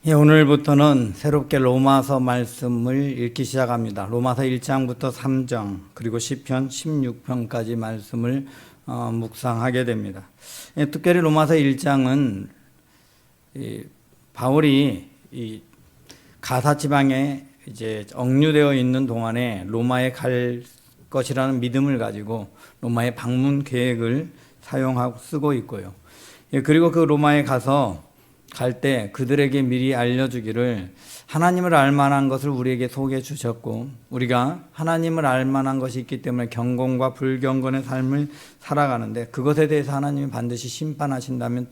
오늘부터는 새롭게 로마서 말씀을 읽기 시작합니다. 로마서 1장부터 3장 그리고 시편 16편까지 말씀을 묵상하게 됩니다. 특별히 로마서 1장은 바울이 가사 지방에 이제 억류되어 있는 동안에 로마에 갈 것이라는 믿음을 가지고 로마의 방문 계획을 사용하고 쓰고 있고요. 그리고 그 로마에 가서 갈 때 그들에게 미리 알려주기를 하나님을 알 만한 것을 우리에게 소개해 주셨고 우리가 하나님을 알 만한 것이 있기 때문에 경건과 불경건의 삶을 살아가는데 그것에 대해서 하나님이 반드시 심판하신다는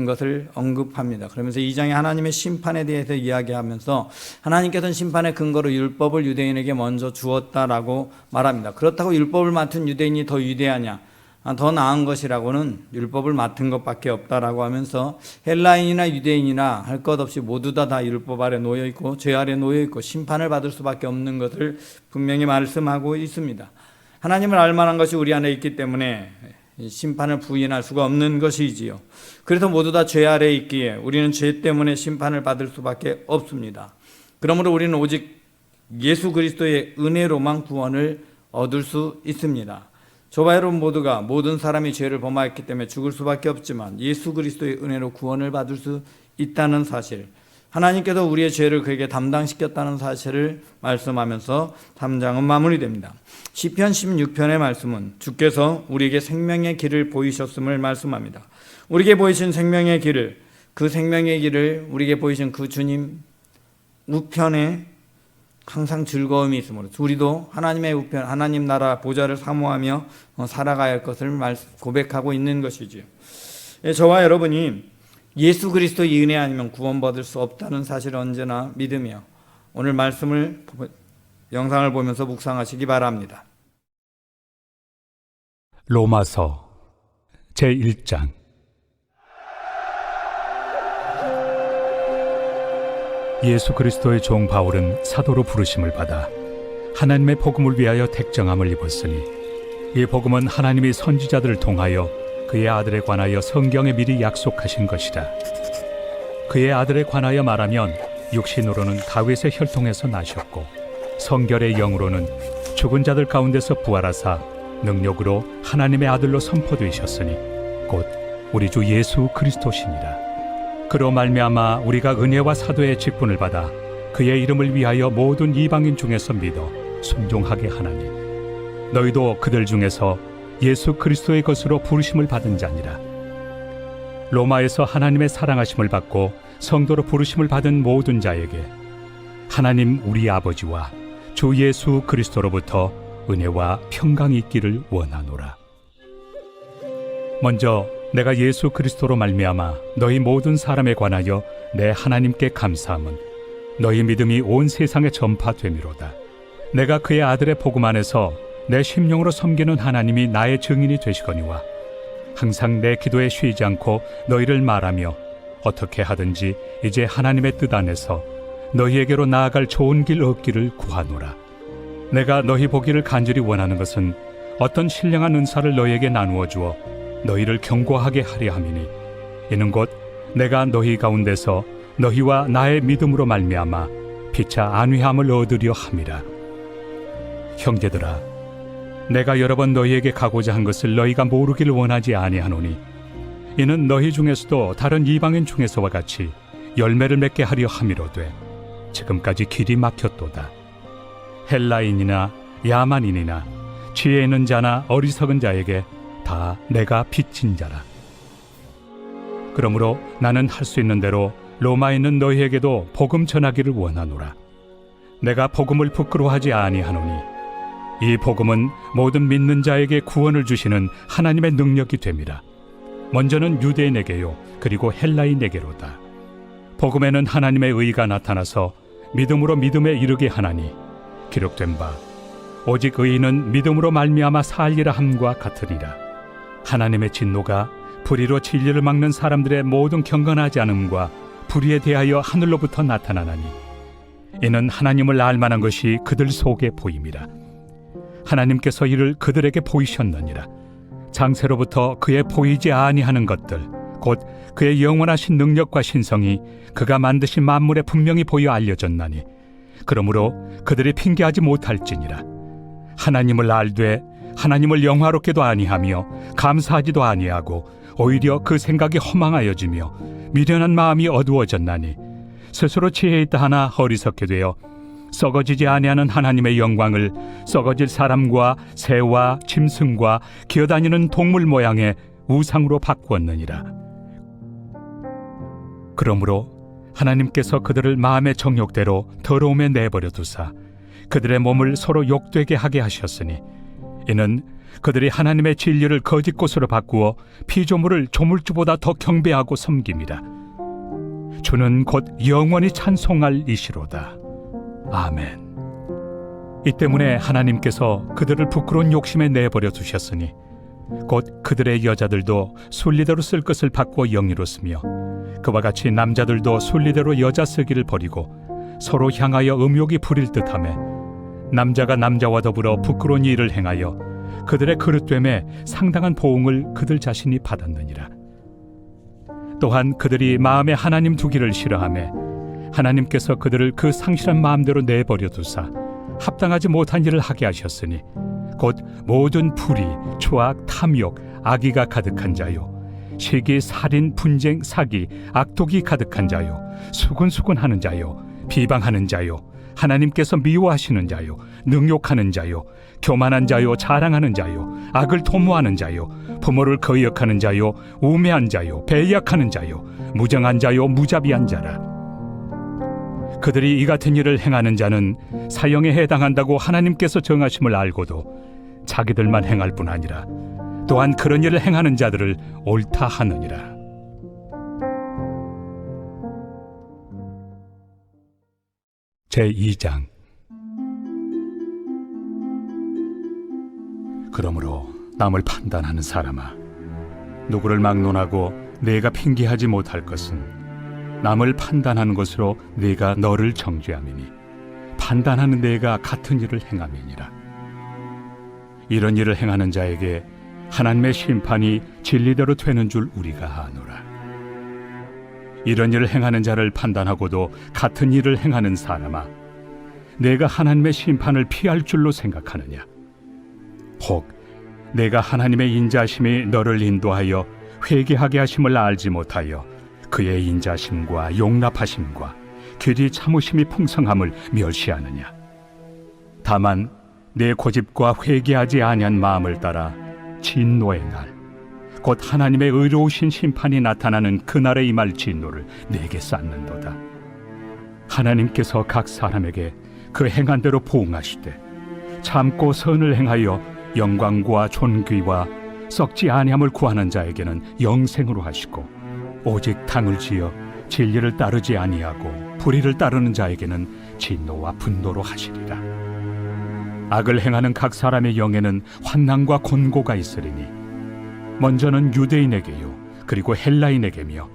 것을 언급합니다. 그러면서 이 장에 하나님의 심판에 대해서 이야기하면서 하나님께서는 심판의 근거로 율법을 유대인에게 먼저 주었다라고 말합니다. 그렇다고 율법을 맡은 유대인이 더 위대하냐? 더 나은 것이라고는 율법을 맡은 것밖에 없다라고 하면서 헬라인이나 유대인이나 할 것 없이 모두 다 율법 아래 놓여 있고 죄 아래 놓여 있고 심판을 받을 수밖에 없는 것을 분명히 말씀하고 있습니다. 하나님을 알 만한 것이 우리 안에 있기 때문에 심판을 부인할 수가 없는 것이지요. 그래서 모두 다 죄 아래 있기에 우리는 죄 때문에 심판을 받을 수밖에 없습니다. 그러므로 우리는 오직 예수 그리스도의 은혜로만 구원을 얻을 수 있습니다. 저와 여러분 모두가 모든 사람이 죄를 범하였기 때문에 죽을 수밖에 없지만 예수 그리스도의 은혜로 구원을 받을 수 있다는 사실, 하나님께서 우리의 죄를 그에게 담당시켰다는 사실을 말씀하면서 3장은 마무리됩니다. 시편 16편의 말씀은 주께서 우리에게 생명의 길을 보이셨음을 말씀합니다. 우리에게 보이신 생명의 길을, 그 생명의 길을 우리에게 보이신 그 주님 우편에 항상 즐거움이 있으므로 우리도 하나님의 우편, 하나님 나라 보좌를 사모하며 살아가야 할 것을 고백하고 있는 것이지요. 저와 여러분이 예수 그리스도의 은혜 아니면 구원받을 수 없다는 사실을 언제나 믿으며 오늘 말씀을 영상을 보면서 묵상하시기 바랍니다. 로마서 제1장. 예수 그리스도의 종 바울은 사도로 부르심을 받아 하나님의 복음을 위하여 택정함을 입었으니 이 복음은 하나님이 선지자들을 통하여 그의 아들에 관하여 성경에 미리 약속하신 것이라. 그의 아들에 관하여 말하면 육신으로는 다윗의 혈통에서 나셨고 성결의 영으로는 죽은 자들 가운데서 부활하사 능력으로 하나님의 아들로 선포되셨으니 곧 우리 주 예수 그리스도시니라. 그로 말미암아 우리가 은혜와 사도의 직분을 받아 그의 이름을 위하여 모든 이방인 중에서 믿어 순종하게 하나니 너희도 그들 중에서 예수 그리스도의 것으로 부르심을 받은 자니라. 로마에서 하나님의 사랑하심을 받고 성도로 부르심을 받은 모든 자에게 하나님 우리 아버지와 주 예수 그리스도로부터 은혜와 평강이 있기를 원하노라. 먼저 내가 예수 그리스도로 말미암아 너희 모든 사람에 관하여 내 하나님께 감사함은 너희 믿음이 온 세상에 전파됨이로다. 내가 그의 아들의 복음 안에서 내 심령으로 섬기는 하나님이 나의 증인이 되시거니와 항상 내 기도에 쉬지 않고 너희를 말하며 어떻게 하든지 이제 하나님의 뜻 안에서 너희에게로 나아갈 좋은 길 얻기를 구하노라. 내가 너희 보기를 간절히 원하는 것은 어떤 신령한 은사를 너희에게 나누어 주어 너희를 경고하게 하려 함이니 이는 곧 내가 너희 가운데서 너희와 나의 믿음으로 말미암아 피차 안위함을 얻으려 함이라. 형제들아, 내가 여러 번 너희에게 가고자 한 것을 너희가 모르기를 원하지 아니하노니 이는 너희 중에서도 다른 이방인 중에서와 같이 열매를 맺게 하려 함이로되 지금까지 길이 막혔도다. 헬라인이나 야만인이나 지혜 있는 자나 어리석은 자에게 다 내가 빚진 자라. 그러므로 나는 할 수 있는 대로 로마에 있는 너희에게도 복음 전하기를 원하노라. 내가 복음을 부끄러워하지 아니하노니 이 복음은 모든 믿는 자에게 구원을 주시는 하나님의 능력이 됨이라. 먼저는 유대인에게요 그리고 헬라인에게로다. 복음에는 하나님의 의가 나타나서 믿음으로 믿음에 이르게 하나니 기록된 바 오직 의인은 믿음으로 말미암아 살리라 함과 같으니라. 하나님의 진노가 불의로 진리를 막는 사람들의 모든 경건하지 않음과 불의에 대하여 하늘로부터 나타나나니 이는 하나님을 알 만한 것이 그들 속에 보임이라. 하나님께서 이를 그들에게 보이셨느니라. 장세로부터 그의 보이지 아니하는 것들 곧 그의 영원하신 능력과 신성이 그가 만드신 만물에 분명히 보여 알려졌나니 그러므로 그들이 핑계하지 못할지니라. 하나님을 알되 하나님을 영화롭게도 아니하며 감사하지도 아니하고 오히려 그 생각이 허망하여지며 미련한 마음이 어두워졌나니 스스로 지혜 있다 하나 어리석게 되어 썩어지지 아니하는 하나님의 영광을 썩어질 사람과 새와 짐승과 기어다니는 동물 모양의 우상으로 바꾸었느니라. 그러므로 하나님께서 그들을 마음의 정욕대로 더러움에 내버려 두사 그들의 몸을 서로 욕되게 하게 하셨으니 이는 그들이 하나님의 진리를 거짓 것으로 바꾸어 피조물을 조물주보다 더 경배하고 섬김이라. 주는 곧 영원히 찬송할 이시로다. 아멘. 이 때문에 하나님께서 그들을 부끄러운 욕심에 내버려 두셨으니 곧 그들의 여자들도 순리대로 쓸 것을 바꾸어 영리로 쓰며 그와 같이 남자들도 순리대로 여자 쓰기를 버리고 서로 향하여 음욕이 부릴 듯하며 남자가 남자와 더불어 부끄러운 일을 행하여 그들의 그릇됨에 상당한 보응을 그들 자신이 받았느니라. 또한 그들이 마음에 하나님 두기를 싫어하며 하나님께서 그들을 그 상실한 마음대로 내버려 두사 합당하지 못한 일을 하게 하셨으니 곧 모든 불의, 초악, 탐욕, 악의가 가득한 자요 시기, 살인, 분쟁, 사기, 악독이 가득한 자요 수군수군하는 자요 비방하는 자요 하나님께서 미워하시는 자요 능욕하는 자요 교만한 자요 자랑하는 자요 악을 도모하는 자요 부모를 거역하는 자요 우매한 자요 배약하는 자요 무정한 자요 무자비한 자라. 그들이 이 같은 일을 행하는 자는 사형에 해당한다고 하나님께서 정하심을 알고도 자기들만 행할 뿐 아니라 또한 그런 일을 행하는 자들을 옳다 하느니라. 제2장. 그러므로 남을 판단하는 사람아, 누구를 막론하고 내가 핑계하지 못할 것은 남을 판단하는 것으로 네가 너를 정죄함이니 판단하는 내가 같은 일을 행함이니라. 이런 일을 행하는 자에게 하나님의 심판이 진리대로 되는 줄 우리가 아노라. 이런 일을 행하는 자를 판단하고도 같은 일을 행하는 사람아, 내가 하나님의 심판을 피할 줄로 생각하느냐? 혹 내가 하나님의 인자심이 너를 인도하여 회개하게 하심을 알지 못하여 그의 인자심과 용납하심과 길이 참으심이 풍성함을 멸시하느냐? 다만 내 고집과 회개하지 아니한 마음을 따라 진노의 날, 곧 하나님의 의로우신 심판이 나타나는 그날에 임할 진노를 내게 쌓는도다. 하나님께서 각 사람에게 그 행한 대로 보응하시되 참고 선을 행하여 영광과 존귀와 썩지 아니함을 구하는 자에게는 영생으로 하시고 오직 당을 지어 진리를 따르지 아니하고 불의를 따르는 자에게는 진노와 분노로 하시리라. 악을 행하는 각 사람의 영에는 환난과 곤고가 있으리니 먼저는 유대인에게요 그리고 헬라인에게며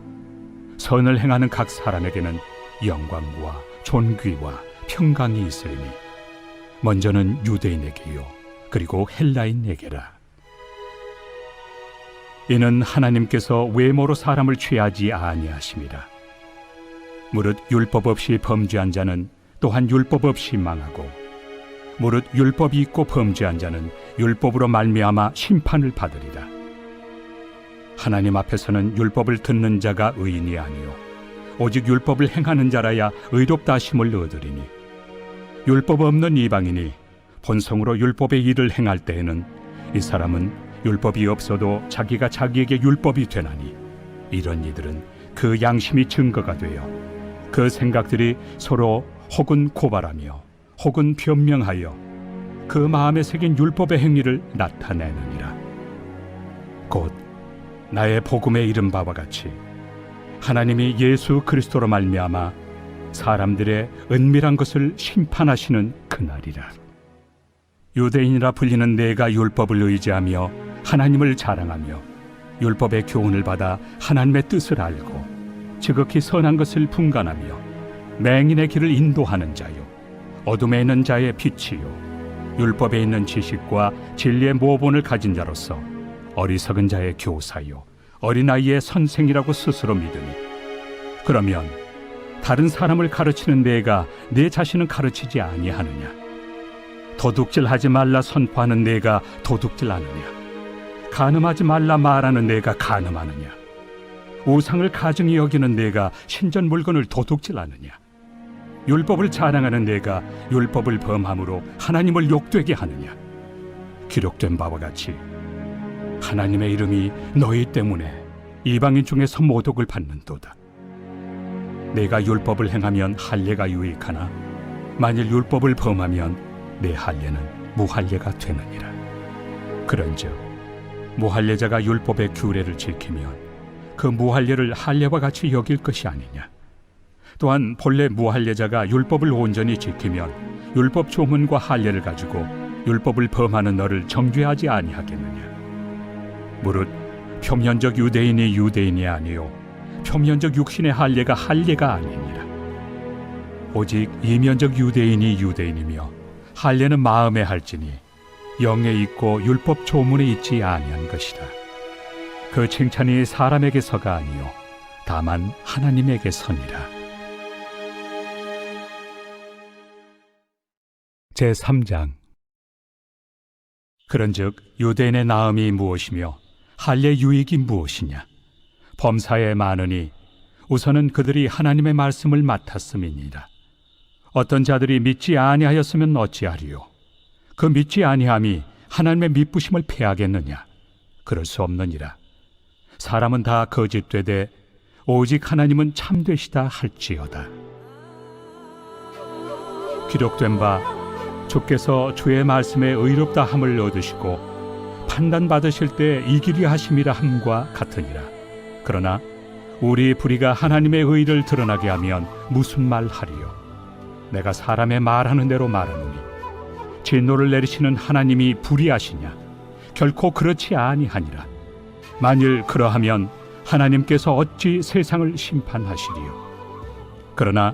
선을 행하는 각 사람에게는 영광과 존귀와 평강이 있으리니 먼저는 유대인에게요 그리고 헬라인에게라. 이는 하나님께서 외모로 사람을 취하지 아니하심이라. 무릇 율법 없이 범죄한 자는 또한 율법 없이 망하고 무릇 율법이 있고 범죄한 자는 율법으로 말미암아 심판을 받으리라. 하나님 앞에서는 율법을 듣는 자가 의인이 아니요 오직 율법을 행하는 자라야 의롭다 하심을 얻으리니 율법 없는 이방인이 본성으로 율법의 일을 행할 때에는 이 사람은 율법이 없어도 자기가 자기에게 율법이 되나니 이런 이들은 그 양심이 증거가 되어 그 생각들이 서로 혹은 고발하며 혹은 변명하여 그 마음에 새긴 율법의 행위를 나타내느니라. 곧 나의 복음에 이른 바와 같이 하나님이 예수 그리스도로 말미암아 사람들의 은밀한 것을 심판하시는 그날이라. 유대인이라 불리는 내가 율법을 의지하며 하나님을 자랑하며 율법의 교훈을 받아 하나님의 뜻을 알고 지극히 선한 것을 분간하며 맹인의 길을 인도하는 자요 어둠에 있는 자의 빛이요 율법에 있는 지식과 진리의 모본을 가진 자로서 어리석은 자의 교사요 어린아이의 선생이라고 스스로 믿으니 그러면 다른 사람을 가르치는 내가 내 자신은 가르치지 아니하느냐? 도둑질하지 말라 선포하는 내가 도둑질하느냐? 간음하지 말라 말하는 내가 간음하느냐? 우상을 가증히 여기는 내가 신전 물건을 도둑질하느냐? 율법을 자랑하는 내가 율법을 범함으로 하나님을 욕되게 하느냐? 기록된 바와 같이 하나님의 이름이 너희 때문에 이방인 중에서 모독을 받는도다. 내가 율법을 행하면 할례가 유익하나 만일 율법을 범하면 내 할례는 무할례가 되느니라. 그런즉 무할례자가 율법의 규례를 지키면 그 무할례를 할례와 같이 여길 것이 아니냐. 또한 본래 무할례자가 율법을 온전히 지키면 율법 조문과 할례를 가지고 율법을 범하는 너를 정죄하지 아니하겠느냐. 무릇 표면적 유대인이 유대인이 아니요 표면적 육신의 할례가 할례가 아니니라. 오직 이면적 유대인이 유대인이며 할례는 마음에 할지니 영에 있고 율법 조문에 있지 아니한 것이라. 그 칭찬이 사람에게서가 아니요 다만 하나님에게서니라. 제3장. 그런즉 유대인의 나음이 무엇이며 할례 유익이 무엇이냐? 범사에 많으니 우선은 그들이 하나님의 말씀을 맡았음이니라. 어떤 자들이 믿지 아니하였으면 어찌하리요? 그 믿지 아니함이 하나님의 미쁘심을 패하겠느냐? 그럴 수 없느니라. 사람은 다 거짓되되 오직 하나님은 참되시다 할지어다. 기록된 바 주께서 주의 말씀에 의롭다 함을 얻으시고 판단받으실 때 이기려 하심이라 함과 같으니라. 그러나 우리 불의가 하나님의 의를 드러나게 하면 무슨 말 하리요? 내가 사람의 말하는 대로 말하노니 진노를 내리시는 하나님이 불의하시냐? 결코 그렇지 아니하니라. 만일 그러하면 하나님께서 어찌 세상을 심판하시리요? 그러나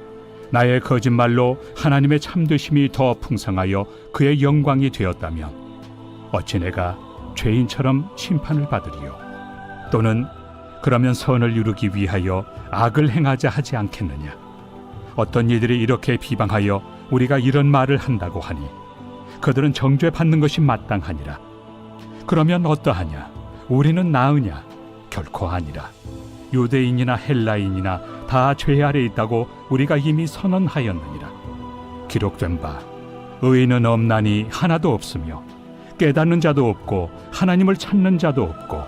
나의 거짓말로 하나님의 참되심이 더 풍성하여 그의 영광이 되었다면 어찌 내가 죄인처럼 심판을 받으리요? 또는 그러면 선을 이루기 위하여 악을 행하자 하지 않겠느냐? 어떤 이들이 이렇게 비방하여 우리가 이런 말을 한다고 하니 그들은 정죄받는 것이 마땅하니라. 그러면 어떠하냐? 우리는 나으냐? 결코 아니라. 유대인이나 헬라인이나 다 죄 아래 있다고 우리가 이미 선언하였느니라. 기록된 바 의인은 없나니 하나도 없으며 깨닫는 자도 없고 하나님을 찾는 자도 없고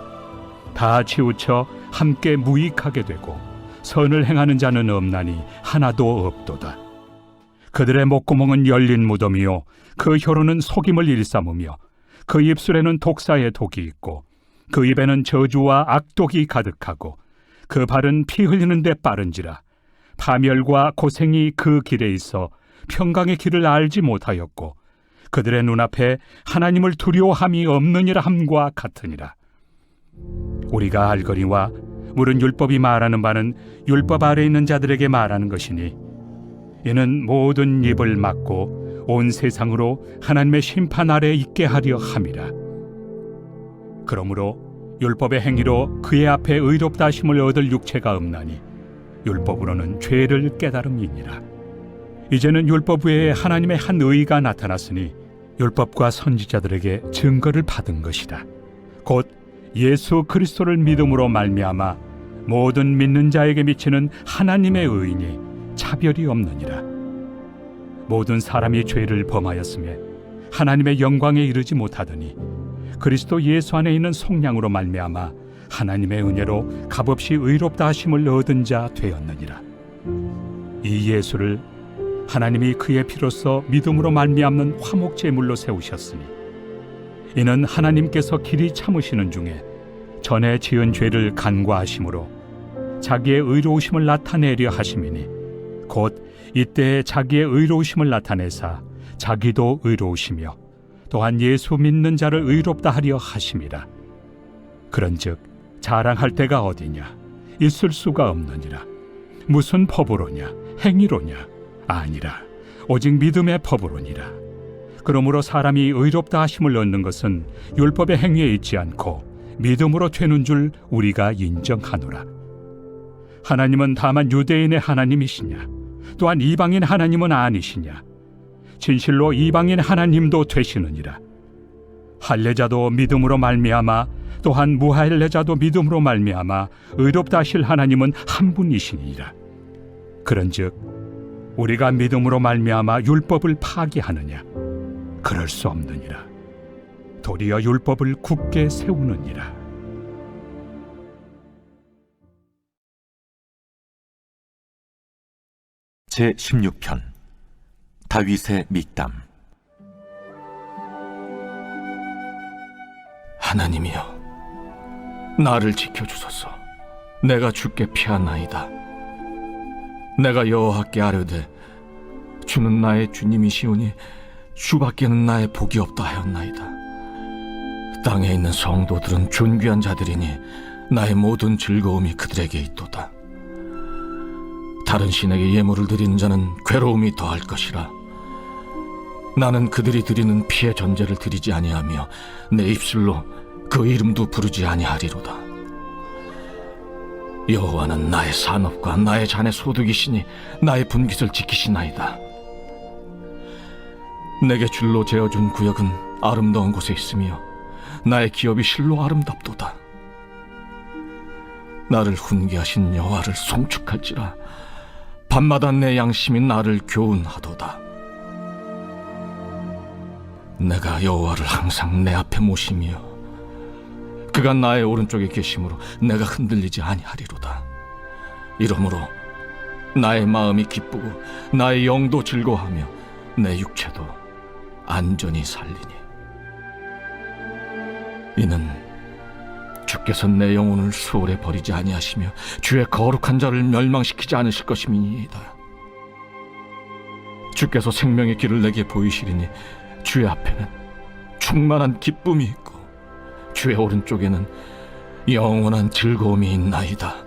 다 치우쳐 함께 무익하게 되고 선을 행하는 자는 없나니 하나도 없도다. 그들의 목구멍은 열린 무덤이요 그 혀로는 속임을 일삼으며 그 입술에는 독사의 독이 있고 그 입에는 저주와 악독이 가득하고 그 발은 피 흘리는 데 빠른지라. 파멸과 고생이 그 길에 있어 평강의 길을 알지 못하였고 그들의 눈앞에 하나님을 두려워함이 없느니라 함과 같으니라. 우리가 알거니와 물은 율법이 말하는 바는 율법 아래 있는 자들에게 말하는 것이니 이는 모든 입을 막고 온 세상으로 하나님의 심판 아래 있게 하려 함이라. 그러므로 율법의 행위로 그의 앞에 의롭다 하심을 얻을 육체가 없나니 율법으로는 죄를 깨달음이니라. 이제는 율법 외에 하나님의 한 의가 나타났으니 율법과 선지자들에게 증거를 받은 것이다. 곧 예수 그리스도를 믿음으로 말미암아 모든 믿는 자에게 미치는 하나님의 의인이 차별이 없느니라. 모든 사람이 죄를 범하였음에 하나님의 영광에 이르지 못하더니 그리스도 예수 안에 있는 속량으로 말미암아 하나님의 은혜로 값없이 의롭다 하심을 얻은 자 되었느니라. 이 예수를 하나님이 그의 피로써 믿음으로 말미암는 화목 제물로 세우셨으니 이는 하나님께서 길이 참으시는 중에 전에 지은 죄를 간과하심으로 자기의 의로우심을 나타내려 하심이니 곧 이때에 자기의 의로우심을 나타내사 자기도 의로우시며 또한 예수 믿는 자를 의롭다 하려 하심이라. 그런즉 자랑할 데가 어디냐? 있을 수가 없느니라. 무슨 법으로냐? 행위로냐? 아니라 오직 믿음의 법으로니라. 그러므로 사람이 의롭다 하심을 얻는 것은 율법의 행위에 있지 않고 믿음으로 되는 줄 우리가 인정하노라. 하나님은 다만 유대인의 하나님이시냐? 또한 이방인 하나님은 아니시냐? 진실로 이방인 하나님도 되시느니라. 할례자도 믿음으로 말미암아 또한 무할례자도 믿음으로 말미암아 의롭다 하실 하나님은 한 분이시니라. 그런즉 우리가 믿음으로 말미암아 율법을 파기하느냐? 그럴 수 없느니라. 도리어 율법을 굳게 세우느니라. 제16편 다윗의 믹담. 하나님이여, 나를 지켜주소서. 내가 주께 피하나이다. 내가 여호와께 아뢰되 주는 나의 주님이시오니 주밖에는 나의 복이 없다 하였나이다. 땅에 있는 성도들은 존귀한 자들이니 나의 모든 즐거움이 그들에게 있도다. 다른 신에게 예물을 드리는 자는 괴로움이 더할 것이라. 나는 그들이 드리는 피의 전제를 드리지 아니하며 내 입술로 그 이름도 부르지 아니하리로다. 여호와는 나의 산업과 나의 잔의 소득이시니 나의 분깃을 지키시나이다. 내게 줄로 재어준 구역은 아름다운 곳에 있으며 나의 기업이 실로 아름답도다. 나를 훈계하신 여호와를 송축할지라. 밤마다 내 양심이 나를 교훈하도다. 내가 여호와를 항상 내 앞에 모시며 그가 나의 오른쪽에 계심으로 내가 흔들리지 아니하리로다. 이러므로 나의 마음이 기쁘고 나의 영도 즐거워하며 내 육체도 안전히 살리니, 이는 주께서 내 영혼을 수월에 버리지 아니하시며 주의 거룩한 자를 멸망시키지 않으실 것임이니이다. 주께서 생명의 길을 내게 보이시리니 주의 앞에는 충만한 기쁨이 있고 주의 오른쪽에는 영원한 즐거움이 있나이다.